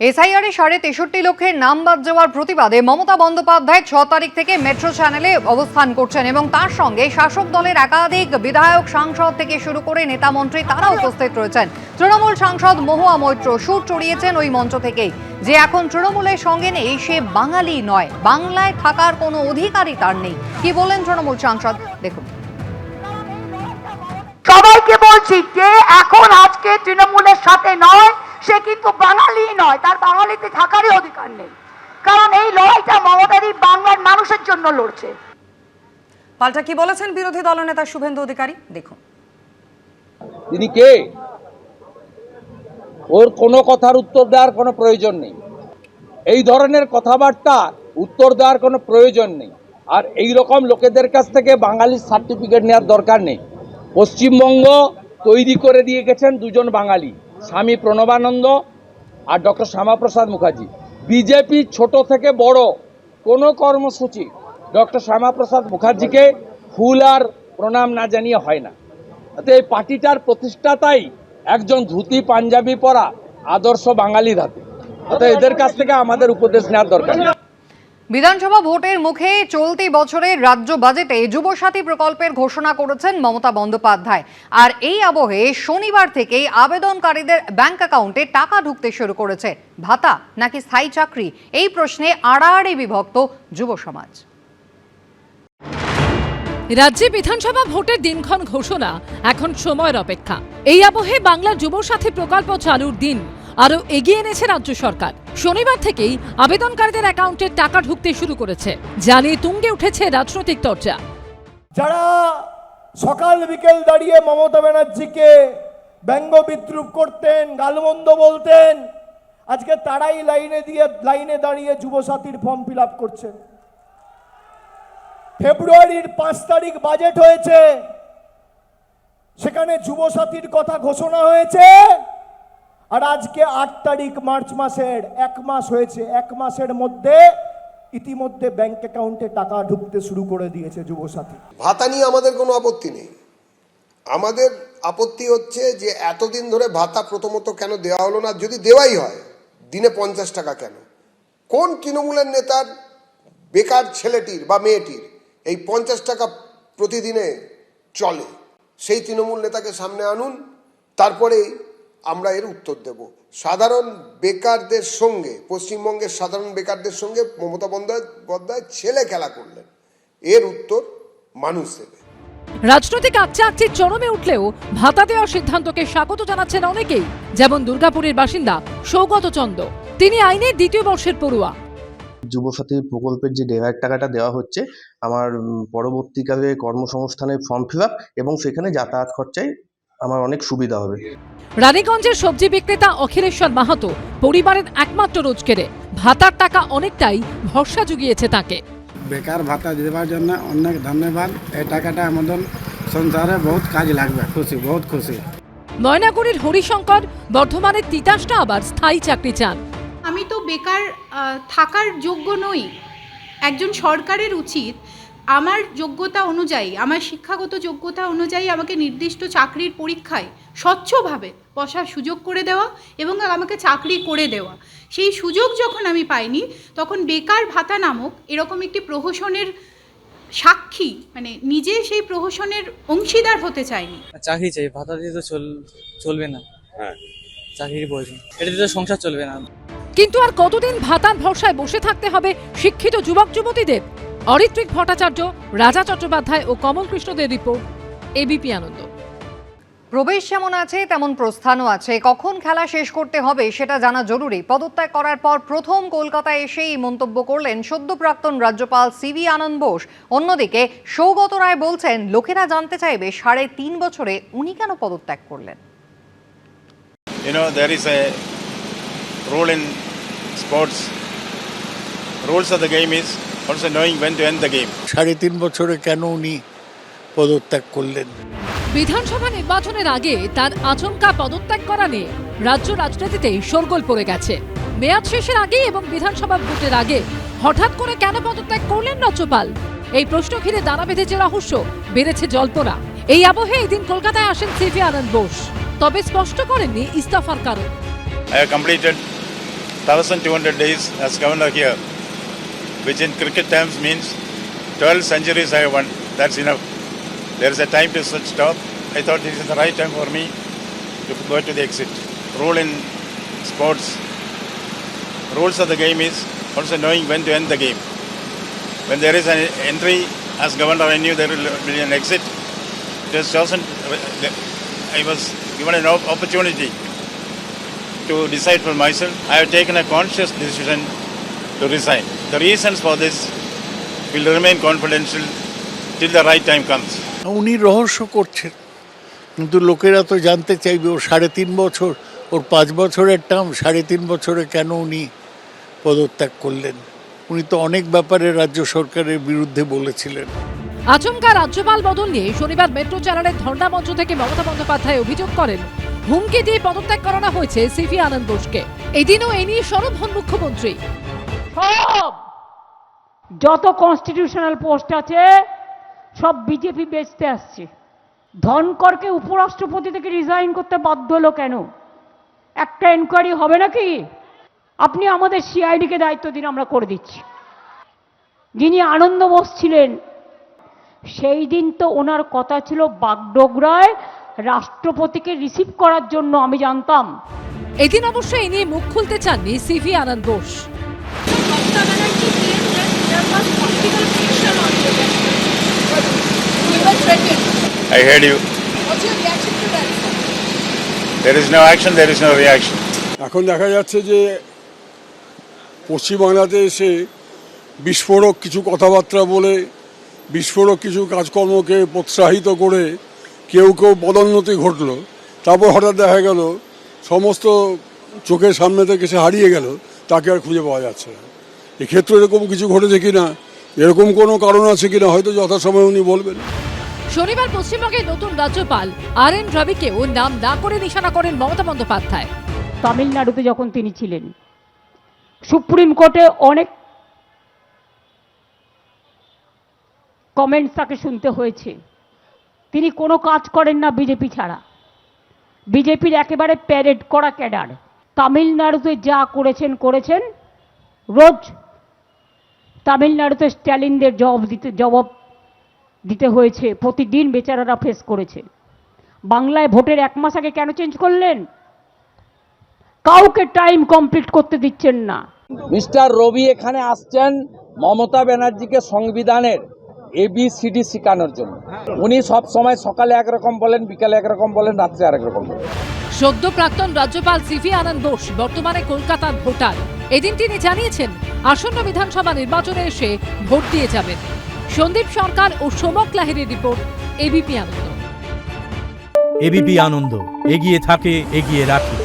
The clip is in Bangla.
এসআইআরে 63.5 লক্ষের নাম বাদ যাওয়ার প্রতিবাদে মমতা বন্দ্যোপাধ্যায় 6 তারিখ থেকে মেট্রো চ্যানেলে অবস্থান করছেন এবং তার সঙ্গে শাসক দলের একাধিক বিধায়ক সাংসদ থেকে শুরু করে নেতা মন্ত্রী তারা উপস্থিত রয়েছেন। তৃণমূল সাংসদ মহুয়া মৈত্র সুর চড়িয়েছেন ওই মঞ্চ থেকেই যে এখন তৃণমূলের সঙ্গে নেই সে বাঙালি নয়, বাংলায় থাকার কোনো অধিকারই তার নেই। কি বলেন তৃণমূল সাংসদ দেখুন। সবাইকে বলছি যে এখন আজকে তৃণমূলের সাথে নয়, সে কিন্তু বাঙালি নয়, তার বাঙালিতে থাকারই অধিকার নেই। কারণ এই লড়াইটা মমতাদি বাংলার মানুষের জন্য লড়ছে। পাল্টা কি বলেছেন বিরোধী দলনেতা শুভেন্দু অধিকারী দেখুন। তিনি কে? ওর কোনো কথার উত্তর দেওয়ার কোনো প্রয়োজন নেই। এই ধরনের কথাবার্তা উত্তর দেওয়ার কোনো প্রয়োজন নেই। আর এই রকম লোকেদের কাছ থেকে বাঙালির সার্টিফিকেট নেওয়ার দরকার নেই। পশ্চিমবঙ্গ তৈরি করে দিয়ে গেছেন দুজন বাঙালি, স্বামী প্রণবানন্দ আর ডক্টর শ্যামাপ্রসাদ মুখার্জি। বিজেপি ছোট থেকে বড় কোনো কর্মসূচি ডক্টর শ্যামাপ্রসাদ মুখার্জিকে ফুল আর প্রণাম না জানিয়ে হয় না। এই পার্টিটার প্রতিষ্ঠাতাই একজন ধুতি পাঞ্জাবি পরা আদর্শ বাঙালির হাতে। এদের কাছ থেকে আমাদের উপদেশ নেওয়ার দরকার নেই। বিধানসভা ভোটের মুখে চলতি বছরের রাজ্য বাজেটে যুবসাথী প্রকল্পের ঘোষণা করেছেন মমতা বন্দ্যোপাধ্যায়। আর এই আবহে শনিবার থেকেই আবেদনকারীদের ব্যাংক অ্যাকাউন্টে টাকা ঢুকতে শুরু করেছে। ভাতা নাকি স্থায়ী চাকরি, এই প্রশ্নে আড়াআড়ি বিভক্ত যুব সমাজ। রাজ্যে বিধানসভা ভোটের দিনক্ষণ ঘোষণা এখন সময়ের অপেক্ষা। এই আবহে বাংলার যুবসাথী প্রকল্প চালুর দিন আরও এগিয়ে এনেছে রাজ্য সরকার। শনিবার থেকেই আবেদনকারীদের অ্যাকাউন্টে টাকা ঢুকতে শুরু করেছে, যা নিয়ে তুঙ্গে উঠেছে রাজনৈতিক চর্চা। যারা সকাল বিকেল দাঁড়িয়ে মমতা ব্যানার্জিকে ব্যঙ্গ বিদ্রুপ করতেন, গালমন্দ বলতেন, আজকে তারাই লাইনে দাঁড়িয়ে যুবসাথীর ফর্ম ফিল আপ করছেন। ফেব্রুয়ারির 5 তারিখ বাজেট হয়েছে, সেখানে যুবসাথীর কথা ঘোষণা হয়েছে। আর আজকে 8 তারিখ মার্চ মাসের 1 মাস হয়েছে। 1 মাসের মধ্যে ইতিমধ্যে ব্যাংক অ্যাকাউন্টে টাকা ঢুকতে শুরু করে দিয়েছে যুবসাথী। ভাতা নিয়ে আমাদের কোনো আপত্তি নেই। আমাদের আপত্তি হচ্ছে যে এতদিন ধরে ভাতা প্রথমত কেন দেওয়া হলো না? যদি দেওয়াই হয়, দিনে 50 টাকা কেন? কোন তৃণমূলের নেতার বেকার ছেলেটির বা মেয়েটির এই 50 টাকা প্রতিদিনে চলে? সেই তৃণমূল নেতাকে সামনে আনুন, তারপরেই আমরা এর উত্তর দেব। সাধারণ বেকারদের সঙ্গে, পশ্চিমবঙ্গের সাধারণ বেকারদের সঙ্গে মমতা বন্দ্যোপাধ্যায় ছেলে খেলা করলেন, এর উত্তর মানুষ দেবে। রাজনৈতিক আচ্ছা চরমে উঠলেও ভাতা দেওয়ার সিদ্ধান্তকে স্বাগত জানাচ্ছেন অনেকেই, যেমন দুর্গাপুরের বাসিন্দা সৌগত চন্দ। তিনি আইনের 2য় বর্ষের পড়ুয়া। যুবসাথী প্রকল্পের যে 1,500 টাকাটা দেওয়া হচ্ছে, আমার পরবর্তীকালে কর্মসংস্থানের ফর্ম ফিল আপ এবং সেখানে যাতায়াত খরচায় আমার অনেক সুবিধা হবে। রানীগঞ্জের সবজি বিক্রেতা অখিলেশ্বর মাহাতো পরিবারের একমাত্র রোজগারে ভাতার টাকা অনেকটাই ভরসা জুগিয়েছে তাকে। বেকার ভাতা দেওয়ার জন্য অনেক ধন্যবাদ। এই টাকাটা আমাদের সংসারে বহুত কাজ লাগবে। খুশি, বহুত খুশি। ময়নাগুড়ির হরিশঙ্কর বর্ধমানের তিতাসটা আবার স্থায়ী চাকরি চান। আমি তো বেকার থাকার যোগ্য নই। একজন সরকারের উচিত আমার যোগ্যতা অনুযায়ী, আমার শিক্ষাগত যোগ্যতা অনুযায়ী আমাকে নির্দিষ্ট চাকরির পরীক্ষায় স্বচ্ছভাবে বসার সুযোগ করে দেওয়া এবং আমাকে চাকরি করে দেওয়া। সেই সুযোগ যখন আমি পাইনি, তখন বেকার ভাতা নামক এরকম একটি প্রহসনের সাক্ষী, মানে নিজে সেই প্রহসনের অংশীদার হতে চাইনি। চাকরি চাই, ভাতা দিয়ে তো চলবে না। হ্যাঁ, চাকরির প্রয়োজন, এটা দিয়ে তো সংসার চলবে না। কিন্তু আর কতদিন ভাতার ভরসায় বসে থাকতে হবে শিক্ষিত যুবক যুবতীদের? অরিত্রিক ভট্টাচার্য, রাজা চট্টোপাধ্যায় ও কমল কৃষ্ণদের রিপোর্ট, এবিপি আনন্দ। প্রবেশ যেমন আছে তেমন প্রস্থানও আছে। কখন খেলা শেষ করতে হবে সেটা জানা জরুরি। পদত্যাগ করার পর প্রথম কলকাতায় এসেই মন্তব্য করলেন সদ্য প্রাক্তন রাজ্যপাল সিভি আনন্দ বোস। অন্যদিকে সৌগত রায় বলছেন, লোকেরা জানতে চাইবে 3.5 বছরে উনি কেন পদত্যাগ করলেন। There is a rule in sports. Rules of the game is also knowing when to end the game. 3.5 বছরে কেন উনি পদত্যাগ করলেন? বিধানসভা নির্বাচনের আগে তার আচমকা পদত্যাগ করা নিয়ে রাজ্য রাজনীতিতে শোরগোল পড়ে গেছে। মেয়াদ শেষের আগে এবং বিধানসভা ভোটের আগে হঠাৎ করে কেন পদত্যাগ করলেন রাজ্যপাল? এই প্রশ্ন ঘিরে দানা বেঁধেছে রহস্য, বেড়েছে জল্পনা। এই আবহে এদিন কলকাতায় আসেন সিভি আনন্দ বোস, তবে স্পষ্ট করেননি ইস্তফার কারণ। I have completed 1,200 days as governor here, which in cricket terms means 12 centuries I have won. That's enough. There is a time to stop. I thought this is the right time for me to go to the exit. Rule in sports, rules of the game is also knowing when to end the game. When there is an entry as governor, I knew there will be an exit. It was chosen. I was given an opportunity to decide for myself. I have taken a conscious decision to resign. The reasons for this will remain confidential till the right time comes. উনি রহস্য করছেন, কিন্তু লোকেরা তো জানতে চাইবে ওর 3.5 বছর, ওর 5 বছরের টার্ম, 3.5 বছরে কেন উনি পদত্যাগ করলেন। উনি তো অনেক ব্যাপারে রাজ্য সরকারের বিরুদ্ধে বলেছিলেন। আচমকা রাজ্যপাল বদল নিয়ে শনিবার মেট্রো চ্যানেলের ধর্ণা মঞ্চ থেকে মমতা বন্দ্যোপাধ্যায় অভিযোগ করেন হুমকি দিয়ে পদত্যাগ করানো হয়েছে সিভি আনন্দ বোসকে। এদিনও এ নিয়ে সরব হন মুখ্যমন্ত্রী। সব যত কনস্টিটিউশনাল পোস্ট আছে সব বিজেপি বেচতে আসছে। ধনকরকে উপরাষ্ট্রপতি থেকে রিজাইন করতে বাধ্য হলো কেন? একটা এনকোয়ারি হবে নাকি? আপনি আমাদের সিআইডিকে দায়িত্ব দিন, আমরা করে দিচ্ছি। যিনি আনন্দ বোস ছিলেন সেই দিন তো ওনার কথা ছিল বাগডোগরায় রাষ্ট্রপতিকে রিসিভ করার জন্য, আমি জানতাম। এদিন অবশ্য এ নিয়ে মুখ খুলতে চাননি CV Ananda Bose. I heard you. What's your reaction to that? There is no action, there is no reaction. এখন দেখা যাচ্ছে যে পশ্চিমবাংলাতে এসে বিস্ফোরক কিছু কথাবার্তা বলে, বিস্ফোরক কিছু কাজকর্মকে প্রোৎসাহিত করে কেউ কেউ পদোন্নতি ঘটলো, তারপর হঠাৎ দেখা গেল সমস্ত চোখের সামনে থেকে সে হারিয়ে গেল, তাকে আর খুঁজে পাওয়া যাচ্ছে না। এক্ষেত্রে এরকম কিছু ঘটেছে কিনা, এরকম কোনো কারণ আছে কিনা হয়তো যথাসময়ে উনি বলবেন। শনিবার পশ্চিমবঙ্গের নতুন রাজ্যপাল RN রবিকেও নাম না করে নিশানা করেন মমতা বন্দ্যোপাধ্যায়। তামিলনাড়ুতে যখন তিনি ছিলেন সুপ্রিম কোর্টে অনেক কমেন্টস তাকে শুনতে হয়েছে। তিনি কোনো কাজ করেন না বিজেপি ছাড়া, বিজেপির একেবারে প্যারেড করা ক্যাডার। তামিলনাড়ুতে যা করেছেন রোজ তামিলনাড়ুতে স্ট্যালিনদের জবাব দিতে হয়েছে, প্রতিদিন বেচারারা ফেস করেছে। বাংলায় ভোটের 1 মাস আগে কেন চেঞ্জ করলেন? কাউকে টাইম কমপ্লিট করতে দিচ্ছেন না। মিস্টার রবি এখানে আসছেন মমতা ব্যানার্জিকে সংবিধানের ABCD শেখানোর জন্য। উনি সব সময় সকালে একরকম বলেন, বিকালে একরকম বলেন, রাত্রে আরেক রকম বলেন। সদ্য প্রাক্তন রাজ্যপাল সিভি আনন্দ বোস বর্তমানে কলকাতার ভোটার। এদিন তিনি জানিয়েছেন আসন্ন বিধানসভা নির্বাচনে এসে ভোট দিয়ে যাবেন। সন্দীপ সরকার ও সোমক লাহিড়ীর রিপোর্ট, ABP আনন্দ। ABP আনন্দ, এগিয়ে থাকে, এগিয়ে রাখে।